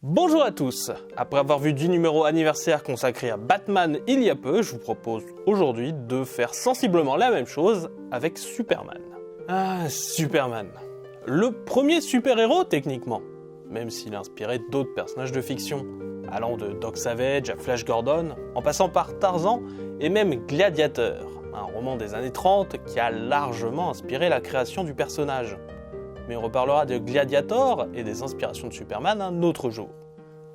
Bonjour à tous. Après avoir vu 10 numéros anniversaires consacrés à Batman il y a peu, je vous propose aujourd'hui de faire sensiblement la même chose avec Superman. Ah, Superman. Le premier super-héros techniquement, même s'il a inspiré d'autres personnages de fiction, allant de Doc Savage à Flash Gordon, en passant par Tarzan et même Gladiator, un roman des années 30 qui a largement inspiré la création du personnage. Mais on reparlera de Gladiator et des inspirations de Superman un autre jour.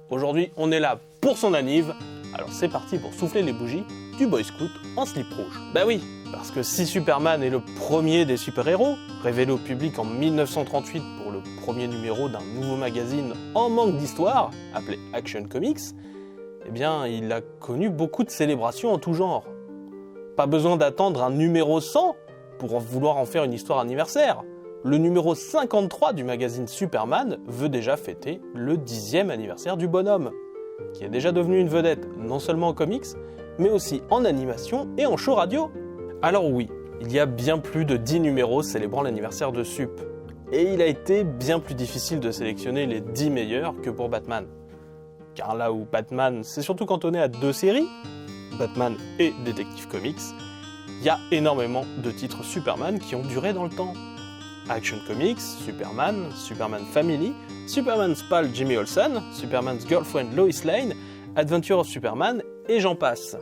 Aujourd'hui, on est là pour son anniv, alors c'est parti pour souffler les bougies du Boy Scout en slip rouge. Bah oui, parce que si Superman est le premier des super-héros, révélé au public en 1938 pour le premier numéro d'un nouveau magazine en manque d'histoire, appelé Action Comics, eh bien, il a connu beaucoup de célébrations en tout genre. Pas besoin d'attendre un numéro 100 pour vouloir en faire une histoire anniversaire. Le numéro 53 du magazine Superman veut déjà fêter le 10e anniversaire du bonhomme, qui est déjà devenu une vedette non seulement en comics, mais aussi en animation et en show radio. Alors oui, il y a bien plus de 10 numéros célébrant l'anniversaire de Sup, et il a été bien plus difficile de sélectionner les 10 meilleurs que pour Batman. Car là où Batman s'est surtout cantonné à 2 séries, Batman et Detective Comics, il y a énormément de titres Superman qui ont duré dans le temps. Action Comics, Superman, Superman Family, Superman's pal Jimmy Olsen, Superman's girlfriend Lois Lane, Adventure of Superman, et j'en passe.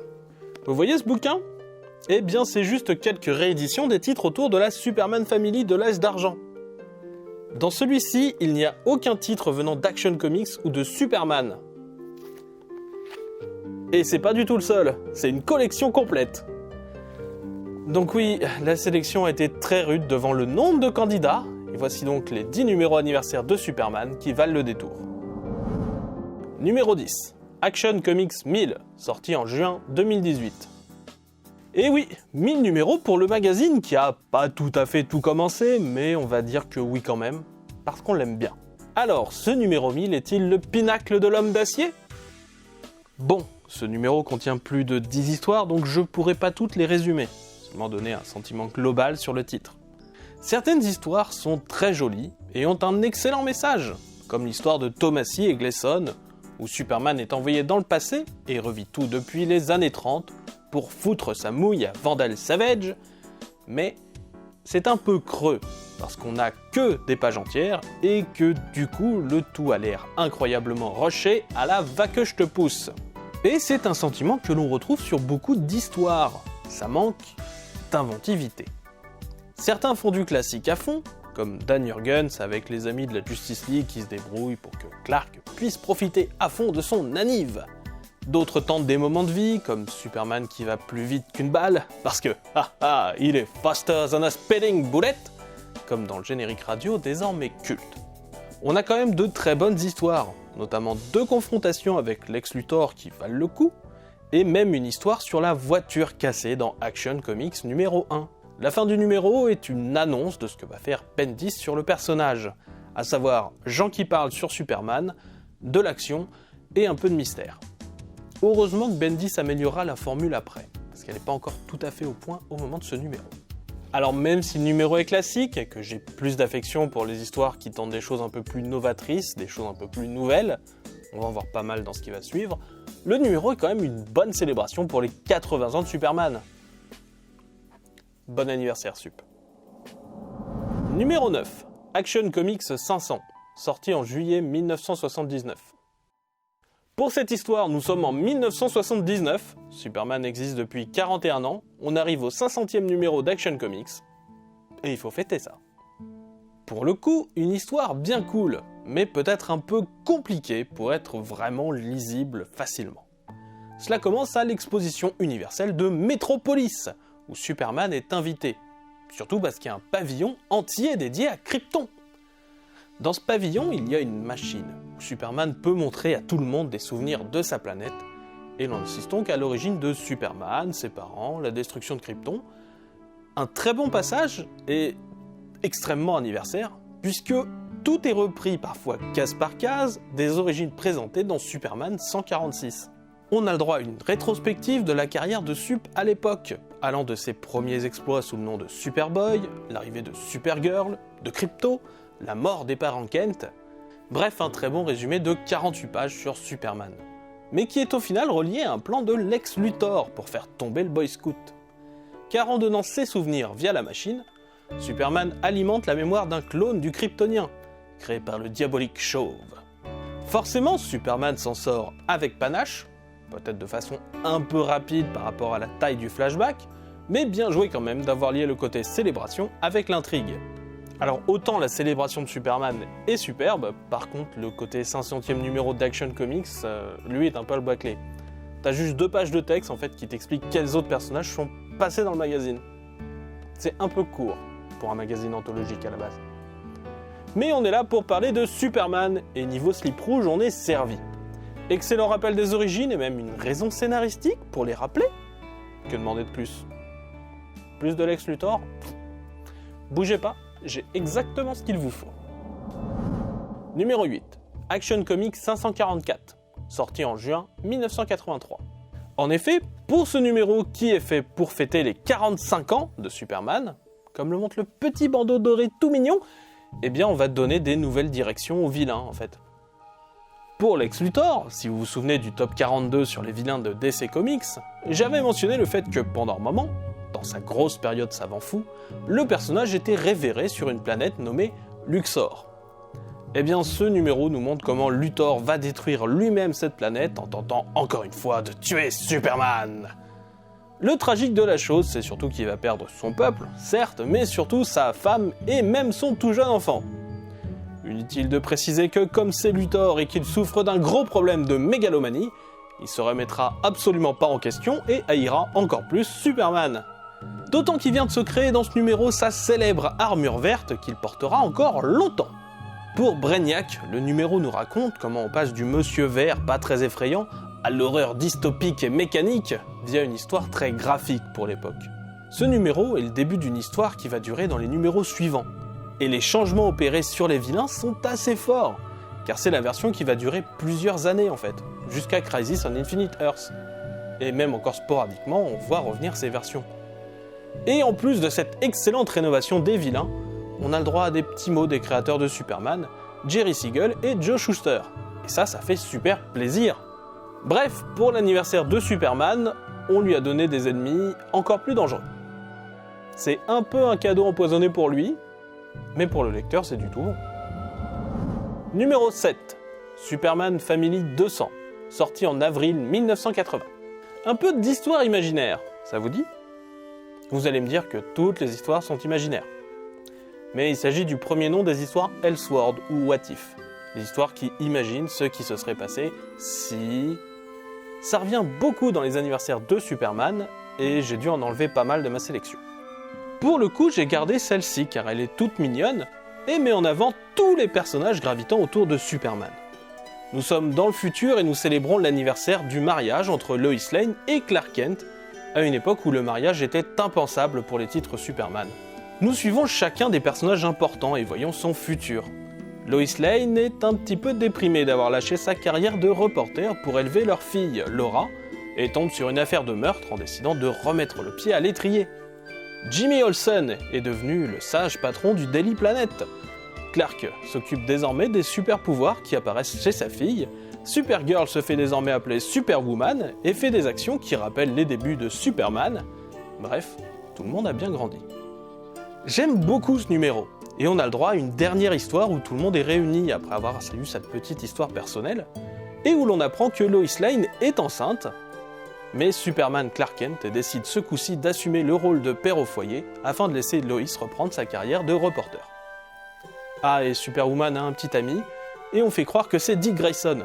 Vous voyez ce bouquin ? Eh bien c'est juste quelques rééditions des titres autour de la Superman Family de l'Âge d'Argent. Dans celui-ci, il n'y a aucun titre venant d'Action Comics ou de Superman. Et c'est pas du tout le seul, c'est une collection complète. Donc oui, la sélection a été très rude devant le nombre de candidats, et voici donc les 10 numéros anniversaires de Superman qui valent le détour. Numéro 10, Action Comics 1000, sorti en juin 2018. Et oui, 1000 numéros pour le magazine qui a pas tout à fait tout commencé, mais on va dire que oui quand même, parce qu'on l'aime bien. Alors, ce numéro 1000 est-il le pinacle de l'homme d'acier ? Bon, ce numéro contient plus de 10 histoires, donc je pourrais pas toutes les résumer. Donner un sentiment global sur le titre. Certaines histoires sont très jolies et ont un excellent message, comme l'histoire de Thomasy et Gleason, où Superman est envoyé dans le passé et revit tout depuis les années 30 pour foutre sa mouille à Vandal Savage, mais c'est un peu creux, parce qu'on n'a que des pages entières et que du coup le tout a l'air incroyablement rushé à la va que je te pousse. Et c'est un sentiment que l'on retrouve sur beaucoup d'histoires, ça manque d'inventivité. Certains font du classique à fond, comme Dan Jurgens avec les amis de la Justice League qui se débrouillent pour que Clark puisse profiter à fond de son anniv. D'autres tentent des moments de vie, comme Superman qui va plus vite qu'une balle, parce que, il est faster than a speeding bullet, comme dans le générique radio désormais culte. On a quand même de très bonnes histoires, notamment 2 confrontations avec Lex Luthor qui valent le coup, et même une histoire sur la voiture cassée dans Action Comics numéro 1. La fin du numéro est une annonce de ce que va faire Bendis sur le personnage, à savoir gens qui parlent sur Superman, de l'action et un peu de mystère. Heureusement que Bendis améliorera la formule après, parce qu'elle n'est pas encore tout à fait au point au moment de ce numéro. Alors même si le numéro est classique et que j'ai plus d'affection pour les histoires qui tentent des choses un peu plus novatrices, des choses un peu plus nouvelles, on va en voir pas mal dans ce qui va suivre, le numéro est quand même une bonne célébration pour les 80 ans de Superman. Bon anniversaire Sup. Numéro 9, Action Comics 500, sorti en juillet 1979. Pour cette histoire, nous sommes en 1979, Superman existe depuis 41 ans, on arrive au 500e numéro d'Action Comics, et il faut fêter ça. Pour le coup, une histoire bien cool, mais peut-être un peu compliquée pour être vraiment lisible facilement. Cela commence à l'exposition universelle de Metropolis, où Superman est invité, surtout parce qu'il y a un pavillon entier dédié à Krypton. Dans ce pavillon, il y a une machine, où Superman peut montrer à tout le monde des souvenirs de sa planète, et l'on assiste donc à l'origine de Superman, ses parents, la destruction de Krypton. Un très bon passage, et extrêmement anniversaire, puisque tout est repris parfois case par case des origines présentées dans Superman 146. On a le droit à une rétrospective de la carrière de Sup à l'époque, allant de ses premiers exploits sous le nom de Superboy, l'arrivée de Supergirl, de Krypto, la mort des parents Kent, Bref, un très bon résumé de 48 pages sur Superman. Mais qui est au final relié à un plan de Lex Luthor pour faire tomber le Boy Scout. Car en donnant ses souvenirs via la machine, Superman alimente la mémoire d'un clone du Kryptonien, créé par le diabolique Chauve. Forcément, Superman s'en sort avec panache, peut-être de façon un peu rapide par rapport à la taille du flashback, mais bien joué quand même d'avoir lié le côté célébration avec l'intrigue. Alors autant la célébration de Superman est superbe, par contre le côté 500e numéro d'Action Comics, lui est un peu le bâclé. T'as juste 2 pages de texte en fait qui t'expliquent quels autres personnages sont passés dans le magazine. C'est un peu court pour un magazine anthologique à la base. Mais on est là pour parler de Superman, et niveau slip rouge on est servi. Excellent rappel des origines et même une raison scénaristique pour les rappeler. Que demander de plus? Plus de Lex Luthor? Bougez pas, j'ai exactement ce qu'il vous faut. Numéro 8. Action Comics 544, sorti en juin 1983. En effet, pour ce numéro qui est fait pour fêter les 45 ans de Superman, comme le montre le petit bandeau doré tout mignon, eh bien on va donner des nouvelles directions aux vilains en fait. Pour Lex Luthor, si vous vous souvenez du top 42 sur les vilains de DC Comics, j'avais mentionné le fait que pendant un moment, dans sa grosse période savant fou, le personnage était révéré sur une planète nommée Luxor. Eh bien ce numéro nous montre comment Luthor va détruire lui-même cette planète en tentant encore une fois de tuer Superman. Le tragique de la chose, c'est surtout qu'il va perdre son peuple, certes, mais surtout sa femme et même son tout jeune enfant. Inutile de préciser que comme c'est Luthor et qu'il souffre d'un gros problème de mégalomanie, il se remettra absolument pas en question et haïra encore plus Superman. D'autant qu'il vient de se créer dans ce numéro sa célèbre armure verte qu'il portera encore longtemps. Pour Brainiac, le numéro nous raconte comment on passe du monsieur vert pas très effrayant à l'horreur dystopique et mécanique via une histoire très graphique pour l'époque. Ce numéro est le début d'une histoire qui va durer dans les numéros suivants. Et les changements opérés sur les vilains sont assez forts, car c'est la version qui va durer plusieurs années en fait, jusqu'à Crisis on Infinite Earths. Et même encore sporadiquement, on voit revenir ces versions. Et en plus de cette excellente rénovation des vilains, on a le droit à des petits mots des créateurs de Superman, Jerry Siegel et Joe Shuster. Et ça fait super plaisir. Bref, pour l'anniversaire de Superman, on lui a donné des ennemis encore plus dangereux. C'est un peu un cadeau empoisonné pour lui, mais pour le lecteur c'est du tout bon. Numéro 7. Superman Family 200, sorti en avril 1980. Un peu d'histoire imaginaire, ça vous dit? Vous allez me dire que toutes les histoires sont imaginaires. Mais il s'agit du premier nom des histoires Elseworld ou What If. Des histoires qui imaginent ce qui se serait passé si... Ça revient beaucoup dans les anniversaires de Superman, et j'ai dû en enlever pas mal de ma sélection. Pour le coup, j'ai gardé celle-ci car elle est toute mignonne, et met en avant tous les personnages gravitant autour de Superman. Nous sommes dans le futur et nous célébrons l'anniversaire du mariage entre Lois Lane et Clark Kent, à une époque où le mariage était impensable pour les titres Superman. Nous suivons chacun des personnages importants et voyons son futur. Lois Lane est un petit peu déprimée d'avoir lâché sa carrière de reporter pour élever leur fille, Laura, et tombe sur une affaire de meurtre en décidant de remettre le pied à l'étrier. Jimmy Olsen est devenu le sage patron du Daily Planet. Clark s'occupe désormais des super pouvoirs qui apparaissent chez sa fille. Supergirl se fait désormais appeler Superwoman et fait des actions qui rappellent les débuts de Superman. Bref, tout le monde a bien grandi. J'aime beaucoup ce numéro, et on a le droit à une dernière histoire où tout le monde est réuni après avoir lu cette petite histoire personnelle, et où l'on apprend que Lois Lane est enceinte, mais Superman Clark Kent décide ce coup-ci d'assumer le rôle de père au foyer afin de laisser Lois reprendre sa carrière de reporter. Ah, et Superwoman a un petit ami, et on fait croire que c'est Dick Grayson,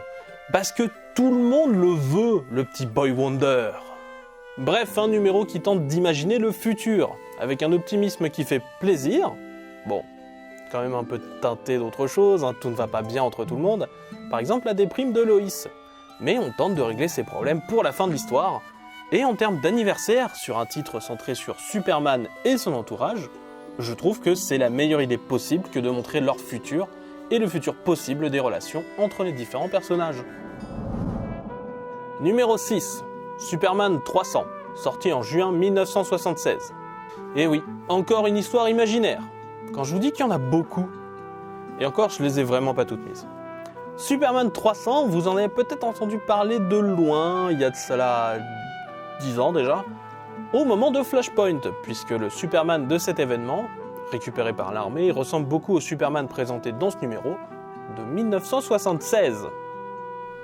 parce que tout le monde le veut, le petit Boy Wonder. Bref, un numéro qui tente d'imaginer le futur, avec un optimisme qui fait plaisir. Bon, quand même un peu teinté d'autre chose, hein, tout ne va pas bien entre tout le monde. Par exemple, la déprime de Lois. Mais on tente de régler ses problèmes pour la fin de l'histoire. Et en termes d'anniversaire, sur un titre centré sur Superman et son entourage, je trouve que c'est la meilleure idée possible que de montrer leur futur et le futur possible des relations entre les différents personnages. Numéro 6. Superman 300, sorti en juin 1976. Et oui, encore une histoire imaginaire. Quand je vous dis qu'il y en a beaucoup, et encore je les ai vraiment pas toutes mises. Superman 300, vous en avez peut-être entendu parler de loin, il y a de cela 10 ans déjà, au moment de Flashpoint, puisque le Superman de cet événement, récupéré par l'armée, ressemble beaucoup au Superman présenté dans ce numéro de 1976.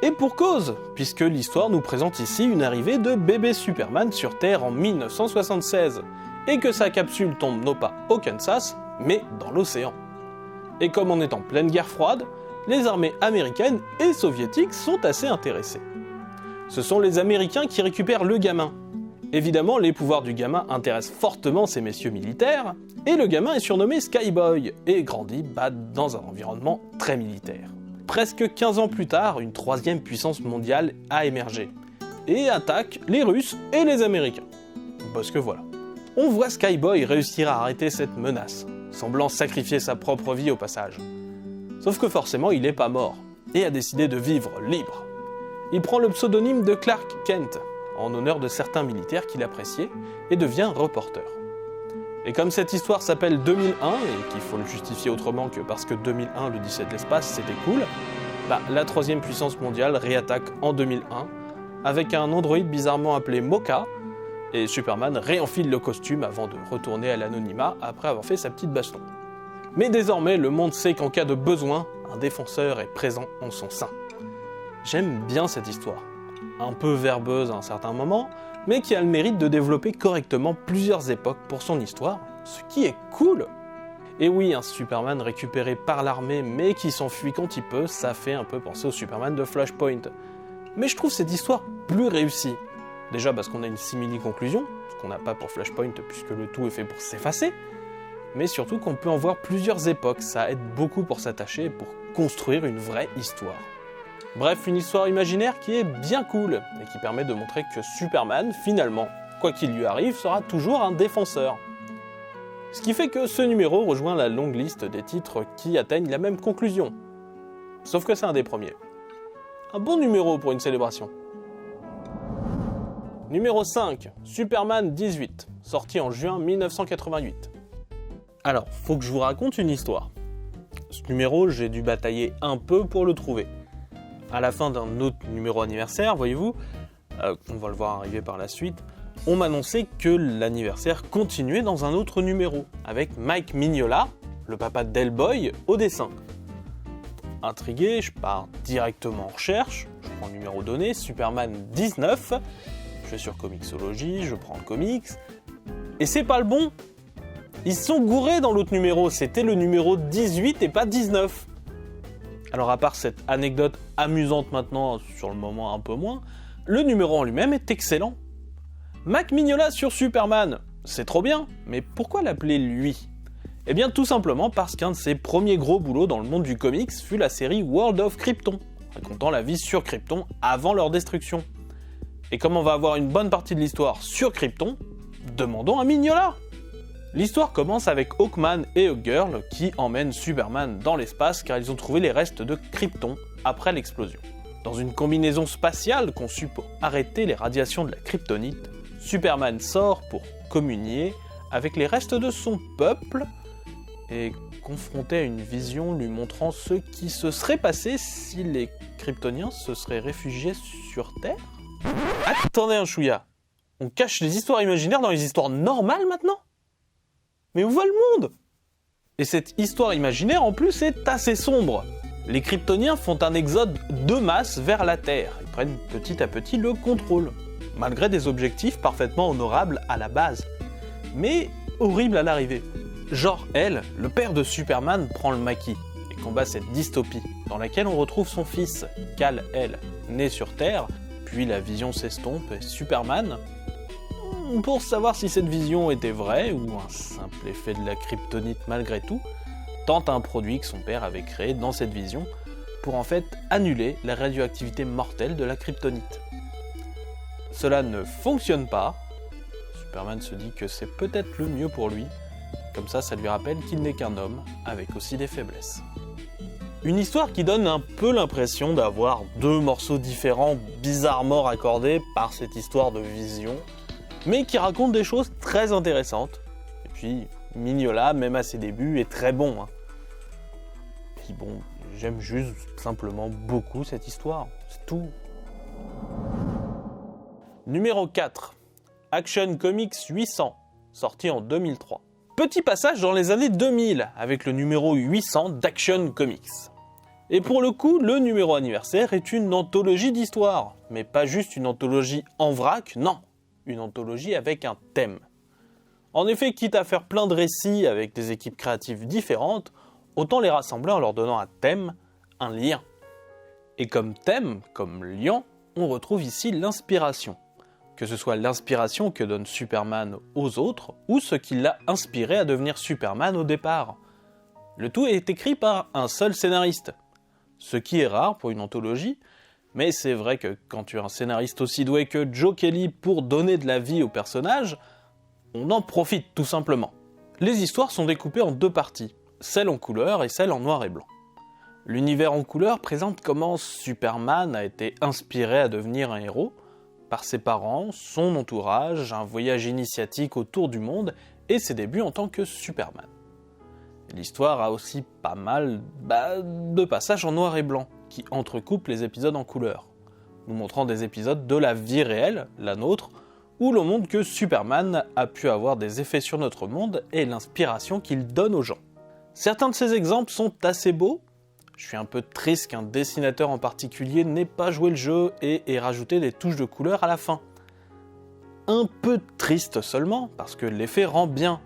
Et pour cause, puisque l'histoire nous présente ici une arrivée de bébé Superman sur Terre en 1976, et que sa capsule tombe non pas au Kansas, mais dans l'océan. Et comme on est en pleine guerre froide, les armées américaines et soviétiques sont assez intéressées. Ce sont les Américains qui récupèrent le gamin. Évidemment, les pouvoirs du gamin intéressent fortement ces messieurs militaires, et le gamin est surnommé Skyboy, et grandit dans un environnement très militaire. Presque 15 ans plus tard, une troisième puissance mondiale a émergé, et attaque les Russes et les Américains. Parce que voilà. On voit Skyboy réussir à arrêter cette menace, semblant sacrifier sa propre vie au passage. Sauf que forcément, il n'est pas mort, et a décidé de vivre libre. Il prend le pseudonyme de Clark Kent, en honneur de certains militaires qu'il appréciait, et devient reporter. Et comme cette histoire s'appelle 2001, et qu'il faut le justifier autrement que parce que 2001, l'Odyssée de l'espace, c'était cool, la troisième puissance mondiale réattaque en 2001, avec un androïde bizarrement appelé Mocha, et Superman réenfile le costume avant de retourner à l'anonymat après avoir fait sa petite baston. Mais désormais, le monde sait qu'en cas de besoin, un défenseur est présent en son sein. J'aime bien cette histoire, un peu verbeuse à un certain moment, mais qui a le mérite de développer correctement plusieurs époques pour son histoire, ce qui est cool. Et oui, un Superman récupéré par l'armée mais qui s'enfuit quand il peut, ça fait un peu penser au Superman de Flashpoint. Mais je trouve cette histoire plus réussie. Déjà parce qu'on a une simili-conclusion, ce qu'on n'a pas pour Flashpoint puisque le tout est fait pour s'effacer, mais surtout qu'on peut en voir plusieurs époques, ça aide beaucoup pour s'attacher et pour construire une vraie histoire. Bref, une histoire imaginaire qui est bien cool et qui permet de montrer que Superman, finalement, quoi qu'il lui arrive, sera toujours un défenseur. Ce qui fait que ce numéro rejoint la longue liste des titres qui atteignent la même conclusion. Sauf que c'est un des premiers. Un bon numéro pour une célébration. Numéro 5, Superman 18, sorti en juin 1988. Alors, faut que je vous raconte une histoire. Ce numéro, j'ai dû batailler un peu pour le trouver. À la fin d'un autre numéro anniversaire, voyez-vous, on va le voir arriver par la suite, on m'annonçait que l'anniversaire continuait dans un autre numéro, avec Mike Mignola, le papa d'Hellboy, au dessin. Intrigué, je pars directement en recherche, je prends le numéro donné, Superman 19, je vais sur Comixology, je prends le comics, et c'est pas le bon. Ils se sont gourés dans l'autre numéro, c'était le numéro 18 et pas 19. Alors à part cette anecdote amusante maintenant, sur le moment un peu moins, le numéro en lui-même est excellent. Mike Mignola sur Superman, c'est trop bien, mais pourquoi l'appeler lui ? Eh bien tout simplement parce qu'un de ses premiers gros boulots dans le monde du comics fut la série World of Krypton, racontant la vie sur Krypton avant leur destruction. Et comme on va avoir une bonne partie de l'histoire sur Krypton, demandons à Mignola. L'histoire commence avec Hawkman et Hawkgirl qui emmènent Superman dans l'espace car ils ont trouvé les restes de Krypton après l'explosion. Dans une combinaison spatiale conçue pour arrêter les radiations de la kryptonite, Superman sort pour communier avec les restes de son peuple et confronté à une vision lui montrant ce qui se serait passé si les Kryptoniens se seraient réfugiés sur Terre. Attendez un chouïa, on cache les histoires imaginaires dans les histoires normales maintenant ? Mais où va le monde ? Et cette histoire imaginaire en plus est assez sombre. Les Kryptoniens font un exode de masse vers la Terre et prennent petit à petit le contrôle, malgré des objectifs parfaitement honorables à la base, mais horribles à l'arrivée. Jor El, le père de Superman, prend le maquis et combat cette dystopie, dans laquelle on retrouve son fils, Kal-El, né sur Terre, puis la vision s'estompe et Superman, pour savoir si cette vision était vraie ou un simple effet de la kryptonite malgré tout, tente un produit que son père avait créé dans cette vision pour en fait annuler la radioactivité mortelle de la kryptonite. Cela ne fonctionne pas, Superman se dit que c'est peut-être le mieux pour lui, comme ça lui rappelle qu'il n'est qu'un homme avec aussi des faiblesses. Une histoire qui donne un peu l'impression d'avoir deux morceaux différents bizarrement raccordés par cette histoire de vision, mais qui raconte des choses très intéressantes. Et puis, Mignola, même à ses débuts, est très bon. Puis bon, j'aime juste simplement beaucoup cette histoire, c'est tout. Numéro 4, Action Comics 800, sorti en 2003. Petit passage dans les années 2000 avec le numéro 800 d'Action Comics. Et pour le coup, le numéro anniversaire est une anthologie d'histoire, mais pas juste une anthologie en vrac, non, une anthologie avec un thème. En effet, quitte à faire plein de récits avec des équipes créatives différentes, autant les rassembler en leur donnant un thème, un lien. Et comme thème, comme lien, on retrouve ici l'inspiration. Que ce soit l'inspiration que donne Superman aux autres, ou ce qui l'a inspiré à devenir Superman au départ. Le tout est écrit par un seul scénariste. Ce qui est rare pour une anthologie, mais c'est vrai que quand tu es un scénariste aussi doué que Joe Kelly pour donner de la vie aux personnages, on en profite tout simplement. Les histoires sont découpées en deux parties, celle en couleur et celle en noir et blanc. L'univers en couleur présente comment Superman a été inspiré à devenir un héros, par ses parents, son entourage, un voyage initiatique autour du monde et ses débuts en tant que Superman. L'histoire a aussi pas mal de passages en noir et blanc, qui entrecoupent les épisodes en couleur, nous montrant des épisodes de la vie réelle, la nôtre, où l'on montre que Superman a pu avoir des effets sur notre monde et l'inspiration qu'il donne aux gens. Certains de ces exemples sont assez beaux. Je suis un peu triste qu'un dessinateur en particulier n'ait pas joué le jeu et ait rajouté des touches de couleur à la fin. Un peu triste seulement, parce que l'effet rend bien.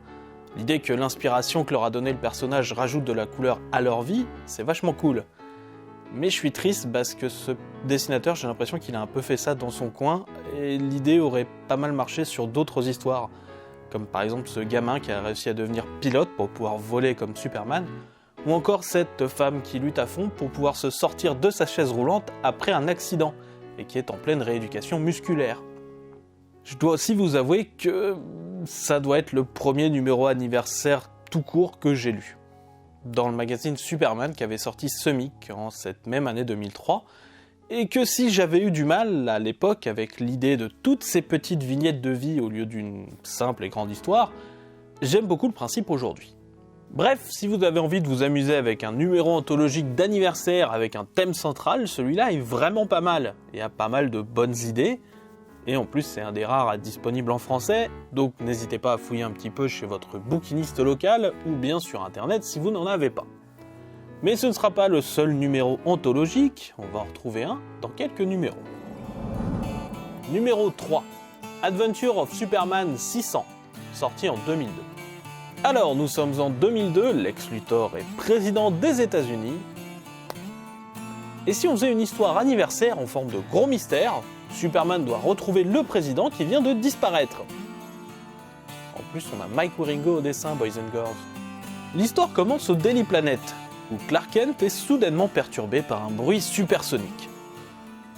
L'idée que l'inspiration que leur a donné le personnage rajoute de la couleur à leur vie, c'est vachement cool. Mais je suis triste parce que ce dessinateur, j'ai l'impression qu'il a un peu fait ça dans son coin, et l'idée aurait pas mal marché sur d'autres histoires. Comme par exemple ce gamin qui a réussi à devenir pilote pour pouvoir voler comme Superman, ou encore cette femme qui lutte à fond pour pouvoir se sortir de sa chaise roulante après un accident, et qui est en pleine rééducation musculaire. Je dois aussi vous avouer que ça doit être le premier numéro anniversaire tout court que j'ai lu. Dans le magazine Superman qui avait sorti Semic en cette même année 2003, et que si j'avais eu du mal à l'époque avec l'idée de toutes ces petites vignettes de vie au lieu d'une simple et grande histoire, j'aime beaucoup le principe aujourd'hui. Bref, si vous avez envie de vous amuser avec un numéro anthologique d'anniversaire avec un thème central, celui-là est vraiment pas mal, et a pas mal de bonnes idées, et en plus c'est un des rares à disponible en français, donc n'hésitez pas à fouiller un petit peu chez votre bouquiniste local, ou bien sur internet si vous n'en avez pas. Mais ce ne sera pas le seul numéro anthologique, on va en retrouver un dans quelques numéros. Numéro 3, Adventure of Superman 600, sorti en 2002. Alors, nous sommes en 2002, Lex Luthor est président des États-Unis. Et si on faisait une histoire anniversaire en forme de gros mystère, Superman doit retrouver le président qui vient de disparaître. En plus, on a Mike Wieringo au dessin, Boys and Girls. L'histoire commence au Daily Planet, où Clark Kent est soudainement perturbé par un bruit supersonique.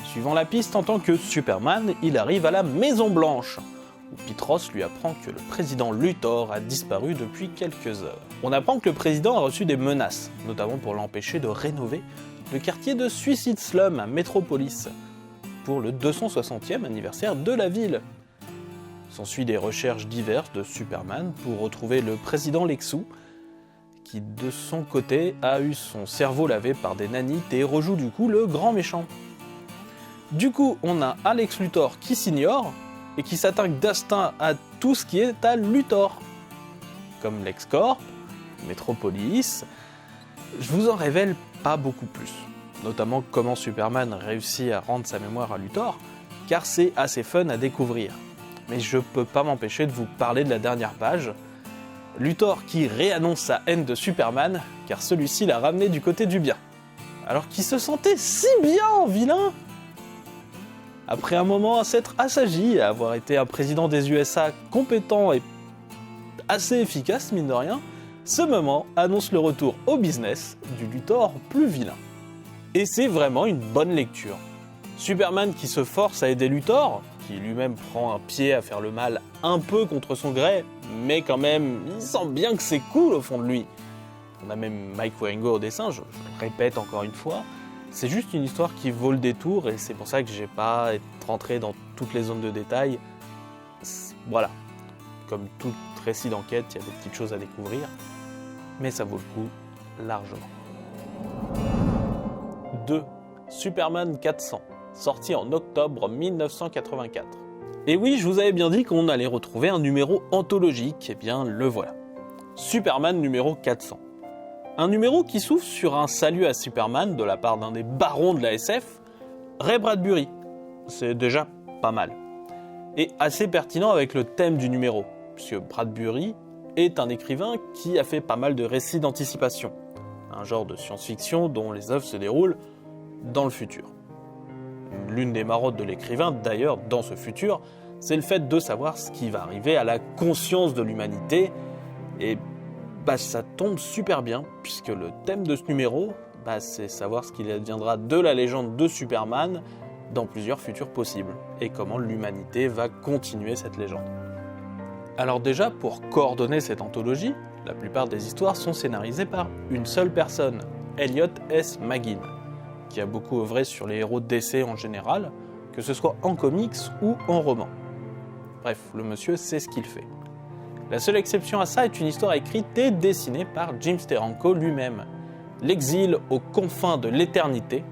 Suivant la piste en tant que Superman, il arrive à la Maison Blanche, où Pete Ross lui apprend que le président Luthor a disparu depuis quelques heures. On apprend que le président a reçu des menaces, notamment pour l'empêcher de rénover le quartier de Suicide Slum à Metropolis, pour le 260e anniversaire de la ville. S'ensuit des recherches diverses de Superman pour retrouver le président Lexou, qui de son côté a eu son cerveau lavé par des nanites et rejoue du coup le grand méchant. Du coup, on a Alex Luthor qui s'ignore, et qui s'attaque d'instinct à tout ce qui est à Luthor, comme LexCorp, Metropolis. Je vous en révèle pas beaucoup plus, notamment comment Superman réussit à rendre sa mémoire à Luthor, car c'est assez fun à découvrir. Mais je peux pas m'empêcher de vous parler de la dernière page, Luthor qui réannonce sa haine de Superman, car celui-ci l'a ramené du côté du bien, alors qu'il se sentait si bien, vilain. Après un moment à s'être assagi, à avoir été un président des USA compétent et assez efficace, mine de rien, ce moment annonce le retour au business du Luthor plus vilain. Et c'est vraiment une bonne lecture. Superman qui se force à aider Luthor, qui lui-même prend un pied à faire le mal un peu contre son gré, mais quand même, il sent bien que c'est cool au fond de lui. On a même Mike Wieringo au dessin, je le répète encore une fois. C'est juste une histoire qui vaut le détour et c'est pour ça que j'ai pas rentré dans toutes les zones de détail. Voilà, comme tout récit d'enquête, il y a des petites choses à découvrir, mais ça vaut le coup largement. 2, Superman 400, sorti en octobre 1984. Et oui, je vous avais bien dit qu'on allait retrouver un numéro anthologique, et bien le voilà. Superman numéro 400. Un numéro qui s'ouvre sur un salut à Superman de la part d'un des barons de la SF, Ray Bradbury. C'est déjà pas mal. Et assez pertinent avec le thème du numéro, puisque Bradbury est un écrivain qui a fait pas mal de récits d'anticipation, un genre de science-fiction dont les œuvres se déroulent dans le futur. L'une des marottes de l'écrivain, d'ailleurs, dans ce futur, c'est le fait de savoir ce qui va arriver à la conscience de l'humanité, et ça tombe super bien, puisque le thème de ce numéro, c'est savoir ce qu'il adviendra de la légende de Superman dans plusieurs futurs possibles, et comment l'humanité va continuer cette légende. Alors déjà, pour coordonner cette anthologie, la plupart des histoires sont scénarisées par une seule personne, Elliot S. Maggin, qui a beaucoup œuvré sur les héros DC en général, que ce soit en comics ou en roman. Bref, le monsieur sait ce qu'il fait. La seule exception à ça est une histoire écrite et dessinée par Jim Steranko lui-même, L'exil aux confins de l'éternité,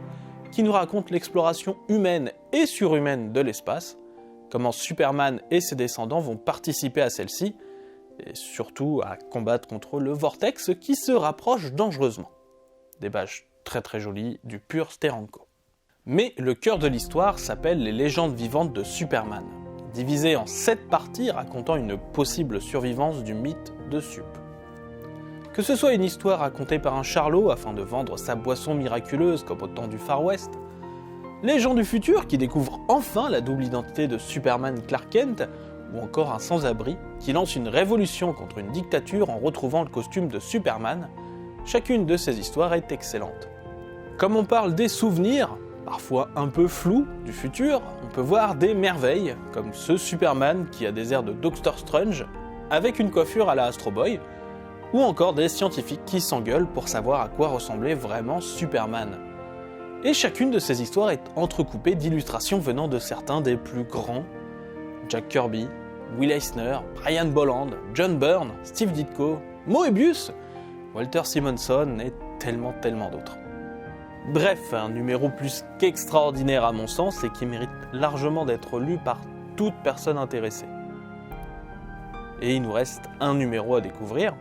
qui nous raconte l'exploration humaine et surhumaine de l'espace, comment Superman et ses descendants vont participer à celle-ci, et surtout à combattre contre le vortex qui se rapproche dangereusement. Des pages très très jolies, du pur Steranko. Mais le cœur de l'histoire s'appelle Les légendes vivantes de Superman, divisé en 7 parties racontant une possible survivance du mythe de Sup. Que ce soit une histoire racontée par un charlot afin de vendre sa boisson miraculeuse comme au temps du Far West, les gens du futur qui découvrent enfin la double identité de Superman Clark Kent, ou encore un sans-abri qui lance une révolution contre une dictature en retrouvant le costume de Superman, chacune de ces histoires est excellente. Comme on parle des souvenirs, parfois un peu flous, du futur, on peut voir des merveilles, comme ce Superman qui a des airs de Doctor Strange, avec une coiffure à la Astro Boy, ou encore des scientifiques qui s'engueulent pour savoir à quoi ressemblait vraiment Superman. Et chacune de ces histoires est entrecoupée d'illustrations venant de certains des plus grands, Jack Kirby, Will Eisner, Brian Bolland, John Byrne, Steve Ditko, Moebius, Walter Simonson et tellement d'autres. Bref, un numéro plus qu'extraordinaire à mon sens et qui mérite largement d'être lu par toute personne intéressée. Et il nous reste un numéro à découvrir,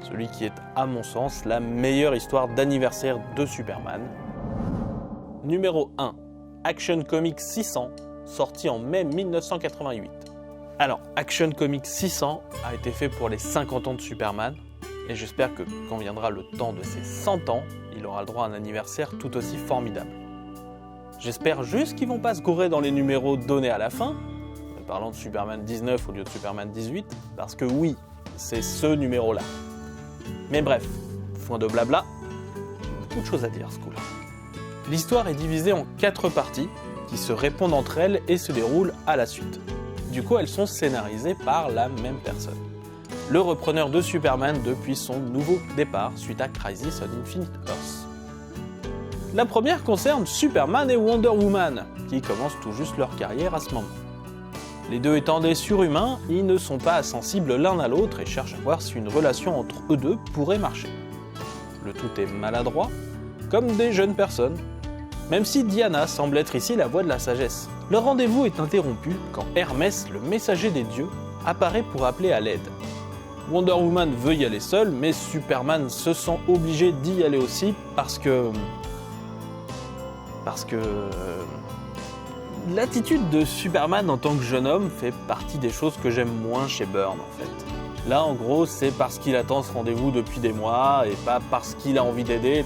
celui qui est à mon sens la meilleure histoire d'anniversaire de Superman. Numéro 1, Action Comics 600, sorti en mai 1988. Alors, Action Comics 600 a été fait pour les 50 ans de Superman, et j'espère que quand viendra le temps de ses 100 ans, il aura le droit à un anniversaire tout aussi formidable. J'espère juste qu'ils vont pas se gourer dans les numéros donnés à la fin, parlant de Superman 19 au lieu de Superman 18, parce que oui, c'est ce numéro-là. Mais bref, point de blabla, beaucoup de choses à dire ce coup-là. L'histoire est divisée en 4 parties, qui se répondent entre elles et se déroulent à la suite. Du coup, elles sont scénarisées par la même personne. Le repreneur de Superman depuis son nouveau départ suite à Crisis on Infinite Earths. La première concerne Superman et Wonder Woman, qui commencent tout juste leur carrière à ce moment. Les deux étant des surhumains, ils ne sont pas sensibles l'un à l'autre et cherchent à voir si une relation entre eux deux pourrait marcher. Le tout est maladroit, comme des jeunes personnes, même si Diana semble être ici la voix de la sagesse. Le rendez-vous est interrompu quand Hermès, le messager des dieux, apparaît pour appeler à l'aide. Wonder Woman veut y aller seule, mais Superman se sent obligé d'y aller aussi parce que l'attitude de Superman en tant que jeune homme fait partie des choses que j'aime moins chez Byrne en fait. Là en gros c'est parce qu'il attend ce rendez-vous depuis des mois et pas parce qu'il a envie d'aider,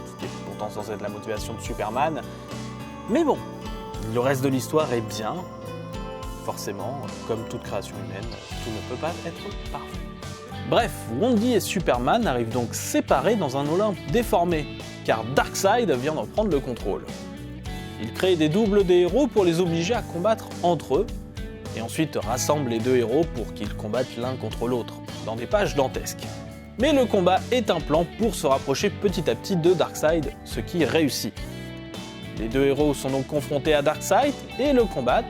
ce qui est pourtant censé être la motivation de Superman. Mais bon, le reste de l'histoire est bien. Forcément, comme toute création humaine, tout ne peut pas être parfait. Bref, Wondy et Superman arrivent donc séparés dans un Olympe déformé, car Darkseid vient d'en prendre le contrôle. Il crée des doubles des héros pour les obliger à combattre entre eux, et ensuite rassemble les deux héros pour qu'ils combattent l'un contre l'autre, dans des pages dantesques. Mais le combat est un plan pour se rapprocher petit à petit de Darkseid, ce qui réussit. Les deux héros sont donc confrontés à Darkseid et le combattent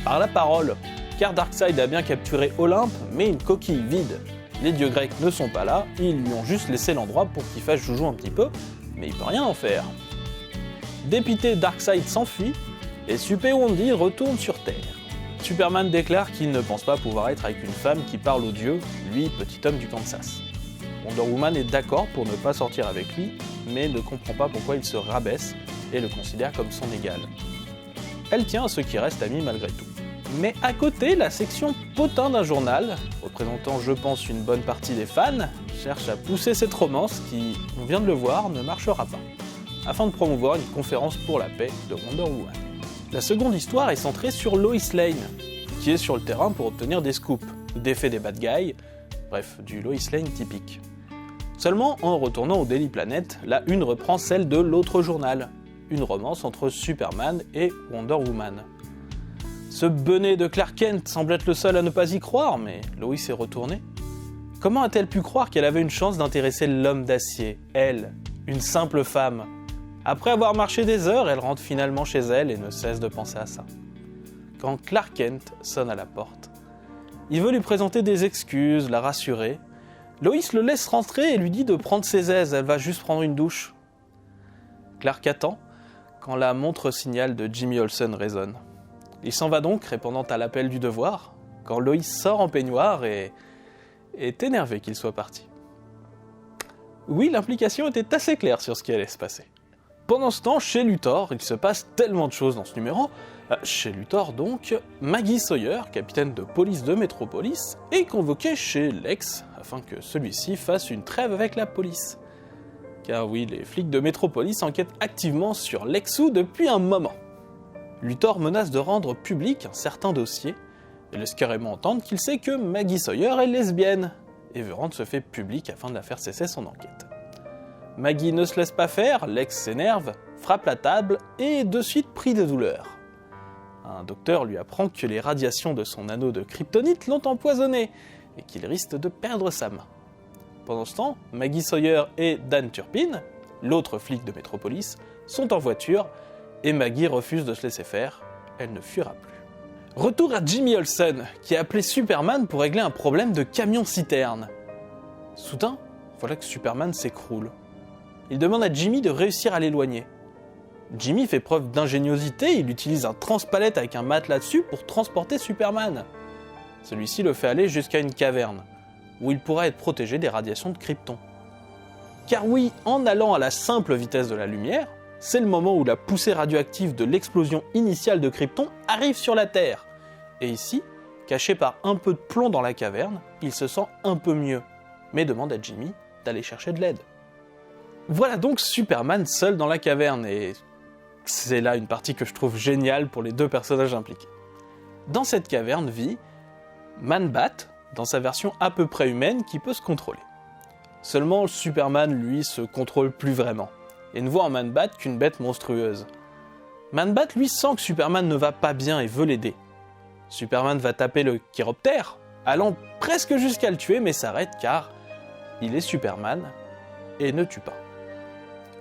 par la parole, car Darkseid a bien capturé Olympe, mais une coquille vide. Les dieux grecs ne sont pas là, ils lui ont juste laissé l'endroit pour qu'il fasse joujou un petit peu, mais il peut rien en faire. Dépité, Darkseid s'enfuit et Super Wonder retourne sur Terre. Superman déclare qu'il ne pense pas pouvoir être avec une femme qui parle aux dieux, lui, petit homme du Kansas. Wonder Woman est d'accord pour ne pas sortir avec lui, mais ne comprend pas pourquoi il se rabaisse et le considère comme son égal. Elle tient à ce qui reste amis malgré tout. Mais à côté, la section potin d'un journal, représentant je pense une bonne partie des fans, cherche à pousser cette romance qui, on vient de le voir, ne marchera pas, afin de promouvoir une conférence pour la paix de Wonder Woman. La seconde histoire est centrée sur Lois Lane, qui est sur le terrain pour obtenir des scoops, des faits des bad guys, bref, du Lois Lane typique. Seulement, en retournant au Daily Planet, la une reprend celle de l'autre journal, une romance entre Superman et Wonder Woman. Ce benet de Clark Kent semble être le seul à ne pas y croire, mais Lois est retournée. Comment a-t-elle pu croire qu'elle avait une chance d'intéresser l'homme d'acier, elle, une simple femme? Après avoir marché des heures, elle rentre finalement chez elle et ne cesse de penser à ça. Quand Clark Kent sonne à la porte, il veut lui présenter des excuses, la rassurer. Lois le laisse rentrer et lui dit de prendre ses aises, elle va juste prendre une douche. Clark attend quand la montre signal de Jimmy Olsen résonne. Il s'en va donc, répondant à l'appel du devoir, quand Lois sort en peignoir et est énervé qu'il soit parti. Oui, l'implication était assez claire sur ce qui allait se passer. Pendant ce temps, chez Luthor, il se passe tellement de choses dans ce numéro. Chez Luthor donc, Maggie Sawyer, capitaine de police de Metropolis, est convoquée chez Lex afin que celui-ci fasse une trêve avec la police. Car oui, les flics de Metropolis enquêtent activement sur Lexu depuis un moment. Luthor menace de rendre public un certain dossier et laisse carrément entendre qu'il sait que Maggie Sawyer est lesbienne et veut rendre ce fait public afin de la faire cesser son enquête. Maggie ne se laisse pas faire, Lex s'énerve, frappe la table et est de suite pris de douleur. Un docteur lui apprend que les radiations de son anneau de kryptonite l'ont empoisonné et qu'il risque de perdre sa main. Pendant ce temps, Maggie Sawyer et Dan Turpin, l'autre flic de Metropolis, sont en voiture et Maggie refuse de se laisser faire, elle ne fuira plus. Retour à Jimmy Olsen, qui a appelé Superman pour régler un problème de camion-citerne. Soudain, voilà que Superman s'écroule. Il demande à Jimmy de réussir à l'éloigner. Jimmy fait preuve d'ingéniosité, il utilise un transpalette avec un matelas dessus pour transporter Superman. Celui-ci le fait aller jusqu'à une caverne, où il pourra être protégé des radiations de Krypton. Car oui, en allant à la simple vitesse de la lumière, c'est le moment où la poussée radioactive de l'explosion initiale de Krypton arrive sur la Terre. Et ici, caché par un peu de plomb dans la caverne, il se sent un peu mieux, mais demande à Jimmy d'aller chercher de l'aide. Voilà donc Superman seul dans la caverne, et c'est là une partie que je trouve géniale pour les deux personnages impliqués. Dans cette caverne vit Man-Bat, dans sa version à peu près humaine qui peut se contrôler. Seulement Superman, lui, se contrôle plus vraiment, et ne voit en Man-Bat qu'une bête monstrueuse. Man-Bat, lui, sent que Superman ne va pas bien et veut l'aider. Superman va taper le chiroptère, allant presque jusqu'à le tuer, mais s'arrête car il est Superman et ne tue pas.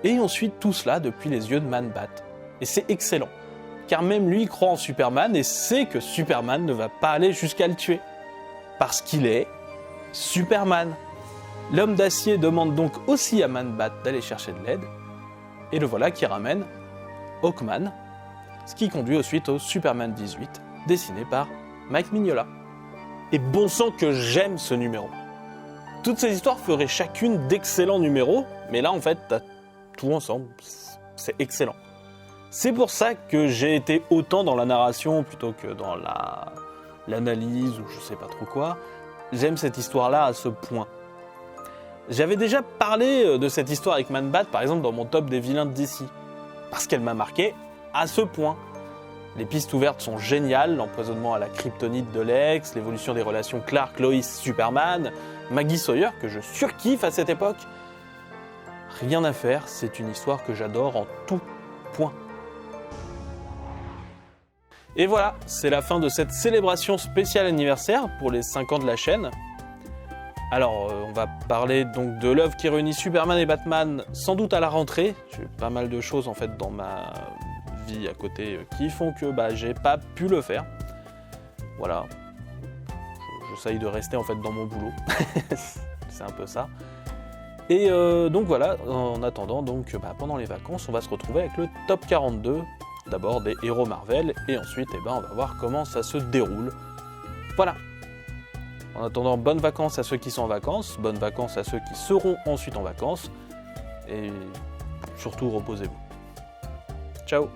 Et on suit tout cela depuis les yeux de Man-Bat. Et c'est excellent, car même lui croit en Superman et sait que Superman ne va pas aller jusqu'à le tuer. Parce qu'il est Superman. L'homme d'acier demande donc aussi à Man-Bat d'aller chercher de l'aide, et le voilà qui ramène Hawkman, ce qui conduit ensuite au Superman 18, dessiné par Mike Mignola. Et bon sang que j'aime ce numéro. Toutes ces histoires feraient chacune d'excellents numéros, mais là en fait t'as tout ensemble, c'est excellent. C'est pour ça que j'ai été autant dans la narration plutôt que dans l'analyse ou je sais pas trop quoi. J'aime cette histoire-là à ce point. J'avais déjà parlé de cette histoire avec Man-Bat, par exemple dans mon top des vilains de DC, parce qu'elle m'a marqué à ce point. Les pistes ouvertes sont géniales, l'empoisonnement à la kryptonite de Lex, l'évolution des relations Clark, Lois, Superman, Maggie Sawyer, que je surkiffe à cette époque. Rien à faire, c'est une histoire que j'adore en tout point. Et voilà, c'est la fin de cette célébration spéciale anniversaire pour les 5 ans de la chaîne. Alors, on va parler donc de l'œuvre qui réunit Superman et Batman, sans doute à la rentrée. J'ai eu pas mal de choses en fait dans ma vie à côté qui font que j'ai pas pu le faire. Voilà. J'essaye de rester en fait dans mon boulot. C'est un peu ça. Et donc voilà, en attendant, donc, pendant les vacances, on va se retrouver avec le top 42, d'abord des héros Marvel, et ensuite on va voir comment ça se déroule. Voilà. En attendant, bonnes vacances à ceux qui sont en vacances, bonnes vacances à ceux qui seront ensuite en vacances, et surtout reposez-vous. Ciao.